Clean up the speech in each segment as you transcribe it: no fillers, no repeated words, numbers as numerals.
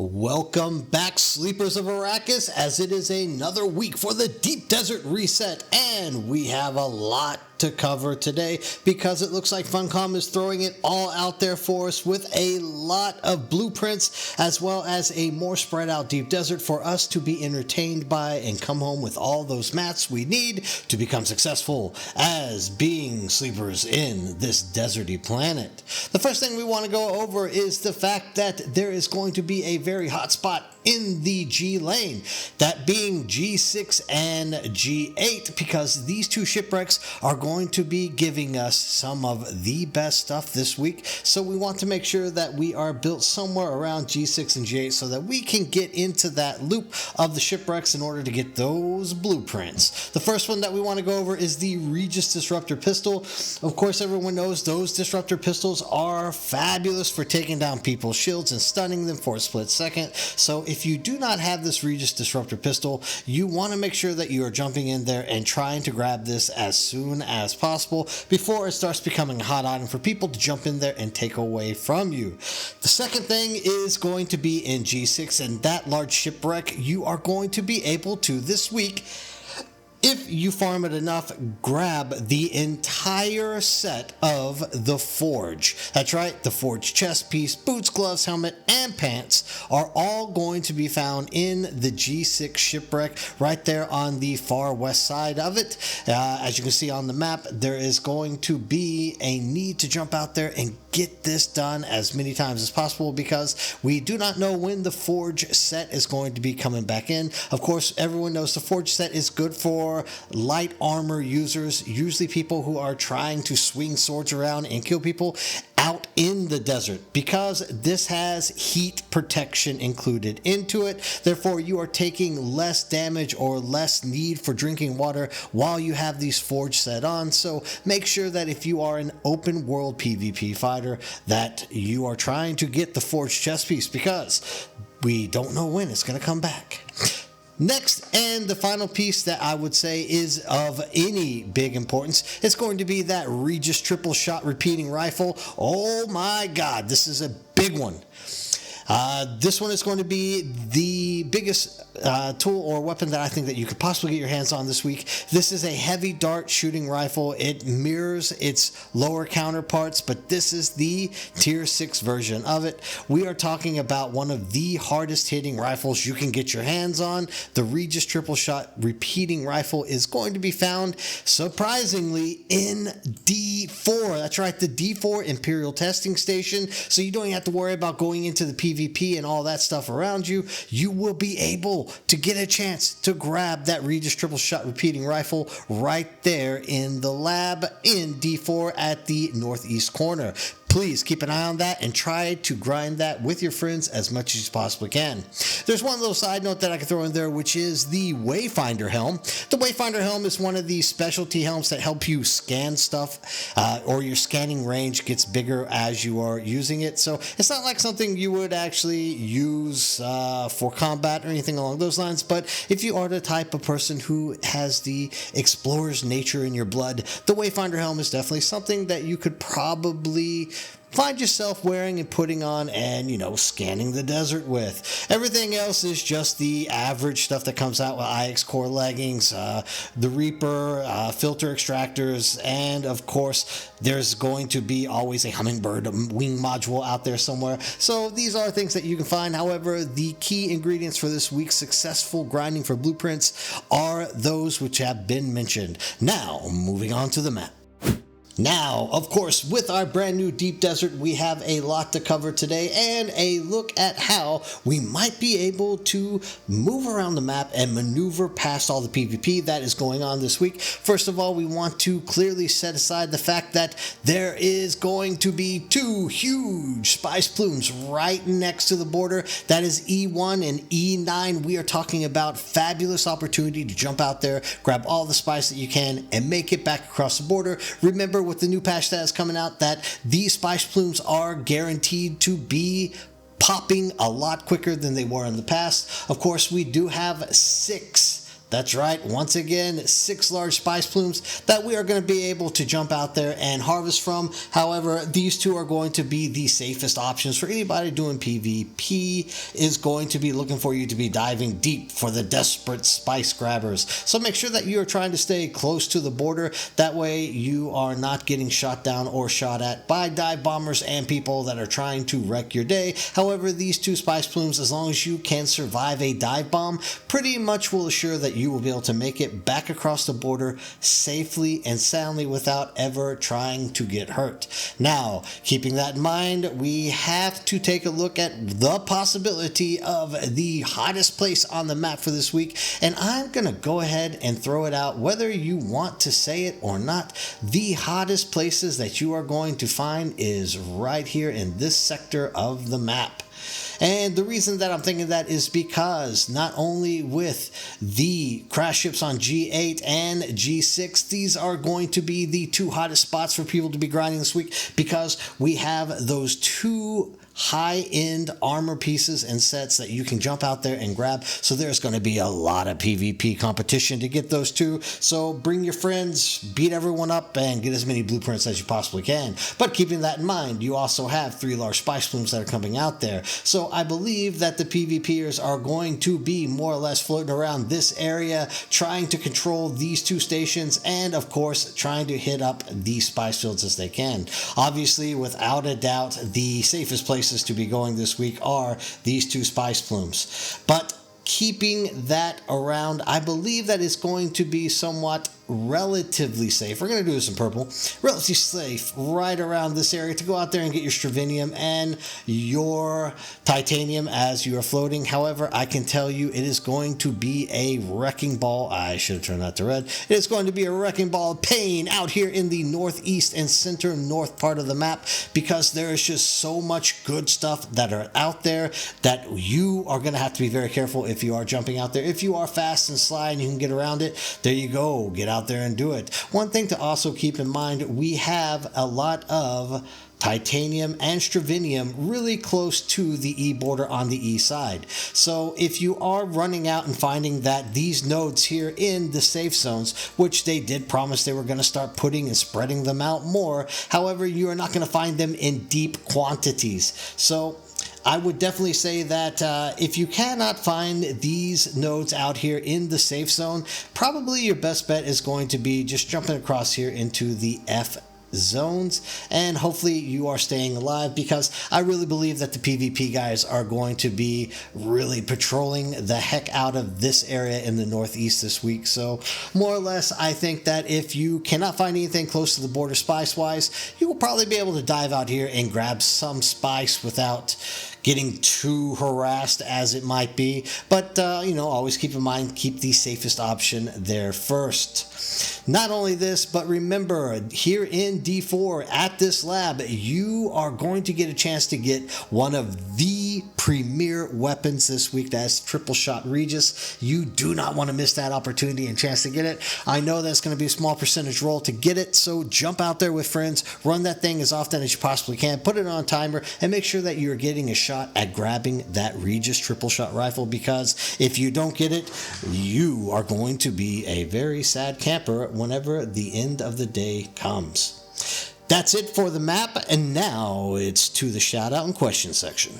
Welcome back, sleepers of Arrakis, as it is another week for the Deep Desert Reset, and we have a lot to cover today because it looks like Funcom is throwing it all out there for us with a lot of blueprints as well as a more spread out deep desert for us to be entertained by and come home with all those mats we need to become successful as being sleepers in this deserty planet. The first thing we want to go over is the fact that there is going to be a very hot spot in the G lane, that being G6 and G8, because these two shipwrecks are going to be giving us some of the best stuff this week. So we want to make sure that we are built somewhere around G6 and G8 so that we can get into that loop of the shipwrecks in order to get those blueprints. The first one that we want to go over is the Regis Disruptor Pistol. Of course, everyone knows those Disruptor Pistols are fabulous for taking down people's shields and stunning them for a split second. So if you do not have this Regis Disruptor Pistol, you want to make sure that you are jumping in there and trying to grab this as soon as possible before it starts becoming a hot item for people to jump in there and take away from you. The second thing is going to be in G6, and that large shipwreck you are going to be able to this week, if you farm it enough, grab the entire set of the Forge. That's right, the Forge chest piece, boots, gloves, helmet, and pants are all going to be found in the G6 shipwreck right there on the far west side of it. As you can see on the map, there is going to be a need to jump out there and get this done as many times as possible because we do not know when the Forge set is going to be coming back in. Of course, everyone knows the Forge set is good for light armor users, usually people who are trying to swing swords around and kill people out in the desert, because this has heat protection included into it. Therefore, you are taking less damage or less need for drinking water while you have these Forge set on. So make sure that if you are an open world PvP fighter that you are trying to get the Forge chest piece, because we don't know when it's going to come back. Next, and the final piece that I would say is of any big importance, it's going to be that Regis triple shot repeating rifle. Oh my God, this is a big one. This one is going to be the biggest tool or weapon that I think that you could possibly get your hands on this week. This is a heavy dart shooting rifle. It mirrors its lower counterparts, but this is the tier 6 version of it. We are talking about one of the hardest hitting rifles you can get your hands on. The Regis triple shot repeating rifle is going to be found, surprisingly, in D4. That's right, the D4 Imperial Testing Station. So you don't even have to worry about going into the PvP and all that stuff around you. You will be able to get a chance to grab that Regis triple shot repeating rifle right there in the lab in D4 at the northeast corner. Please keep an eye on that and try to grind that with your friends as much as you possibly can. There's one little side note that I can throw in there, which is the Wayfinder Helm. The Wayfinder Helm is one of these specialty helms that help you scan stuff, or your scanning range gets bigger as you are using it. So it's not like something you would actually use for combat or anything along those lines, but if you are the type of person who has the explorer's nature in your blood, the Wayfinder Helm is definitely something that you could probably find yourself wearing and putting on and, scanning the desert with. Everything else is just the average stuff that comes out with IX core leggings, the Reaper, filter extractors, and of course, there's going to be always a hummingbird wing module out there somewhere. So these are things that you can find. However, the key ingredients for this week's successful grinding for blueprints are those which have been mentioned. Now, moving on to the map. Now, of course, with our brand new Deep Desert, we have a lot to cover today and a look at how we might be able to move around the map and maneuver past all the PvP that is going on this week. First of all, we want to clearly set aside the fact that there is going to be two huge spice plumes right next to the border. That is E1 and E9. We are talking about fabulous opportunity to jump out there, grab all the spice that you can, and make it back across the border. Remember, with the new patch that is coming out, that these spice plumes are guaranteed to be popping a lot quicker than they were in the past. Of course, we do have 6 That's right, once again, 6 large spice plumes that we are going to be able to jump out there and harvest from. However, these 2 are going to be the safest options for anybody doing PvP is going to be looking for you to be diving deep for the desperate spice grabbers. So make sure that you are trying to stay close to the border. That way you are not getting shot down or shot at by dive bombers and people that are trying to wreck your day. However, these 2 spice plumes, as long as you can survive a dive bomb, pretty much will assure that you will be able to make it back across the border safely and soundly without ever trying to get hurt. Now, keeping that in mind, we have to take a look at the possibility of the hottest place on the map for this week, and I'm going to go ahead and throw it out whether you want to say it or not. The hottest places that you are going to find is right here in this sector of the map. And the reason that I'm thinking that is because not only with the crash ships on G8 and G6, these are going to be the 2 hottest spots for people to be grinding this week, because we have those 2 high-end armor pieces and sets that you can jump out there and grab. So there's going to be a lot of PvP competition to get those 2. So bring your friends, beat everyone up, and get as many blueprints as you possibly can. But keeping that in mind, you also have 3 large spice plumes that are coming out there. So I believe that the PvPers are going to be more or less floating around this area, trying to control these 2 stations, and of course trying to hit up the spice fields as they can. Obviously, without a doubt, the safest place to be going this week are these 2 spice plumes. But keeping that around, I believe that it's going to be somewhat relatively safe. We're going to do this in purple. Relatively safe right around this area to go out there and get your stravinium and your titanium as you are floating. However, I can tell you it is going to be a wrecking ball. I should have turned that to red. It is going to be a wrecking ball of pain out here in the northeast and center north part of the map, because there is just so much good stuff that are out there that you are going to have to be very careful if you are jumping out there. If you are fast and sly and you can get around it, there you go. Get out there and do it. One thing to also keep in mind, we have a lot of titanium and stravinium really close to the E border on the E side. So if you are running out and finding that these nodes here in the safe zones, which they did promise they were going to start putting and spreading them out more, however, you are not going to find them in deep quantities. So I would definitely say that if you cannot find these nodes out here in the safe zone, probably your best bet is going to be just jumping across here into the F zones, and hopefully you are staying alive, because I really believe that the PvP guys are going to be really patrolling the heck out of this area in the northeast this week. So more or less, I think that if you cannot find anything close to the border spice wise, you will probably be able to dive out here and grab some spice without getting too harassed as it might be. But you know, always keep in mind, keep the safest option there first. Not only this, but remember, here in D4 at this lab, you are going to get a chance to get one of the premier weapons this week. That's triple shot Regis. You do not want to miss that opportunity and chance to get it. I know that's going to be a small percentage roll to get it, so jump out there with friends, run that thing as often as you possibly can, put it on a timer, and make sure that you're getting a shot at grabbing that Regis triple shot rifle, because if you don't get it, you are going to be a very sad camper whenever the end of the day comes. That's it for the map, and now it's to the shout out and question section.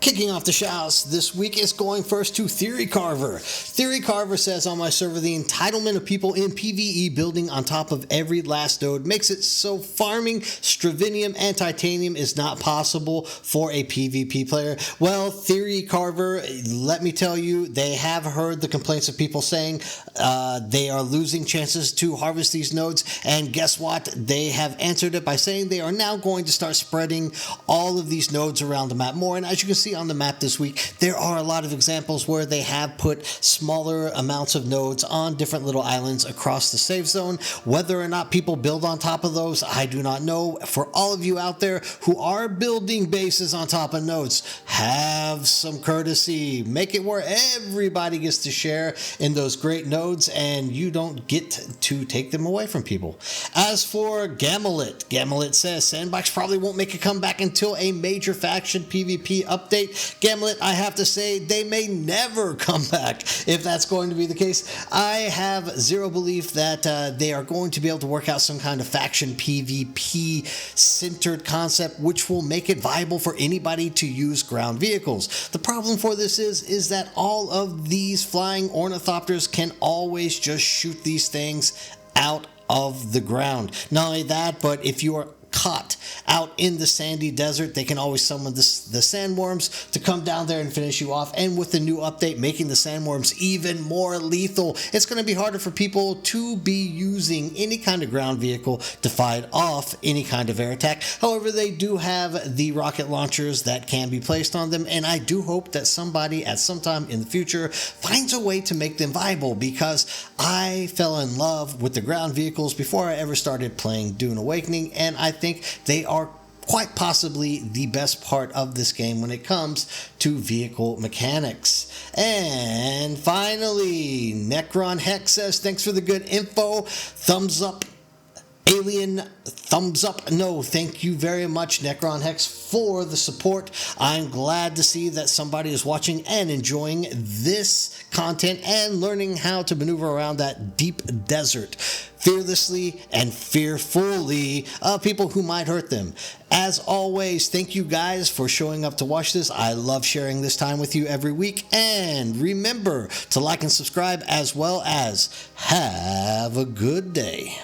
Kicking off the shoutouts this week is going first to Theory Carver. Theory Carver says on my server, the entitlement of people in PvE building on top of every last node makes it so farming stravinium and titanium is not possible for a PvP player. Well, Theory Carver, let me tell you, they have heard the complaints of people saying they are losing chances to harvest these nodes, and guess what? They have answered it by saying they are now going to start spreading all of these nodes around the map more. And as you can see on the map this week, there are a lot of examples where they have put smaller amounts of nodes on different little islands across the safe zone. Whether or not people build on top of those, I do not know. For all of you out there who are building bases on top of nodes, have some courtesy. Make it where everybody gets to share in those great nodes and you don't get to take them away from people. As for Gamelit says Sandbox probably won't make a comeback until a major faction PvP update. update. Gamlet, I have to say, they may never come back if that's going to be the case. I have zero belief that they are going to be able to work out some kind of faction PvP centered concept which will make it viable for anybody to use ground vehicles. The problem for this is that all of these flying ornithopters can always just shoot these things out of the ground. Not only that, but if you are caught out in the sandy desert, they can always summon the sandworms to come down there and finish you off. And with the new update making the sandworms even more lethal, it's going to be harder for people to be using any kind of ground vehicle to fight off any kind of air attack. However, they do have the rocket launchers that can be placed on them, and I do hope that somebody at some time in the future finds a way to make them viable, because I fell in love with the ground vehicles before I ever started playing Dune Awakening, and I think they are quite possibly the best part of this game when it comes to vehicle mechanics. And finally, Necron Hex says, thanks for the good info. Thumbs up. Alien, thumbs up. No, thank you very much, Necron Hex, for the support. I'm glad to see that somebody is watching and enjoying this content and learning how to maneuver around that deep desert fearlessly and fearfully of people who might hurt them. As always, thank you guys for showing up to watch this. I love sharing this time with you every week. And remember to like and subscribe, as well as have a good day.